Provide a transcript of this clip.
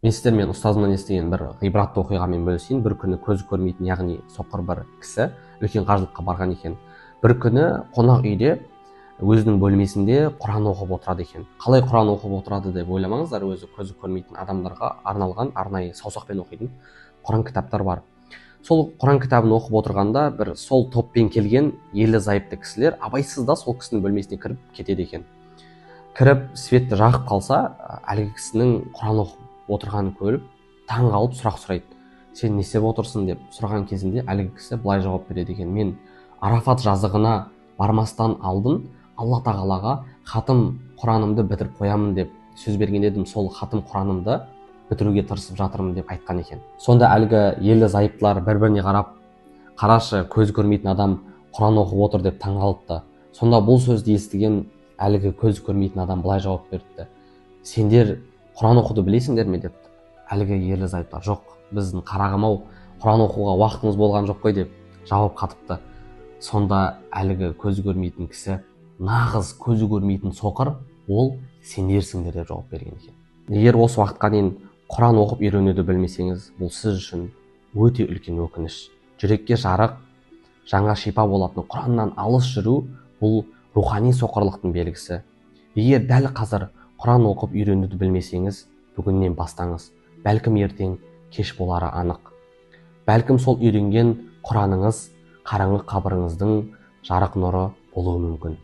Мен сіздермен ұстазымнан естіген бір ғибратты оқиғамен бөлісейін. Бір күні көзі көрмейтін, яғни соқыр бір кісі үлкен қажылыққа барған екен. Бір күні қонақ үйде өзінің бөлмесінде Құран оқып отырады екен. Қалай Құран оқып отырады деп ойламаңыздар, өзі көзі көрмейтін адамдарға арналған арнайы саусақпен оқитын Құран кітаптар бар. Сол Құран кітабын оқып отырғанда бір сол топпен келген ерлі зайыпты кісілер абайсызда сол кісінің бөлмесіне кіріп кетеді екен. Кіріп светті жағып қалса, әлгі кісінің Құран оқып отырғанын көріп таң қалып сұрақ сұрайды. Сен не істеп отырсың деп сұраған кезінде әлгі кісі былай жауап береді екен: мен Арафат жазығына бармастан алдын Алла тағалаға хатым Құранымды бітіріп қоямын деп сөз берген едім, сол хатым Құранымды бітіруге тырысып жатырмын деп айтқан екен. Сонда әлгі ерлі зайыптылар бір-біріне қарап, қарашы, көз көрмейтін адам Құран оқып отыр деп таң қалыпты. Сонда бұл сөзді естіген әлгі көз көрмейтін адам былай жауап беріпті: сендер Құран оқуды білесіңдер ме депті. Әлгі ерлі зайыптылар: жоқ, біздің қарағым-ау, Құран оқуға уақытымыз болған жоқ қой деп жауап қатыпты. Сонда әлгі көзі көрмейтін кісі: нағыз көзі көрмейтін соқыр ол сендерсіңдер деп жауап берген екен. Егер осы уақытқа дейін Құран оқып үйренуді білмесеңіз, бұл сіз үшін өте үлкен өкініш. Жүрекке жарық, жаңа шипа болатын Құраннан алыс жүру бұл рухани соқырлықтың белгісі. Егер дәл қазір Құран оқып үйренуді білмесеңіз, бүгіннен бастаңыз. Бәлкім ертең кеш болары анық. Бәлкім сол үйренген Құраныңыз қараңғы қабіріңіздің жарық нұры болуы мүмкін.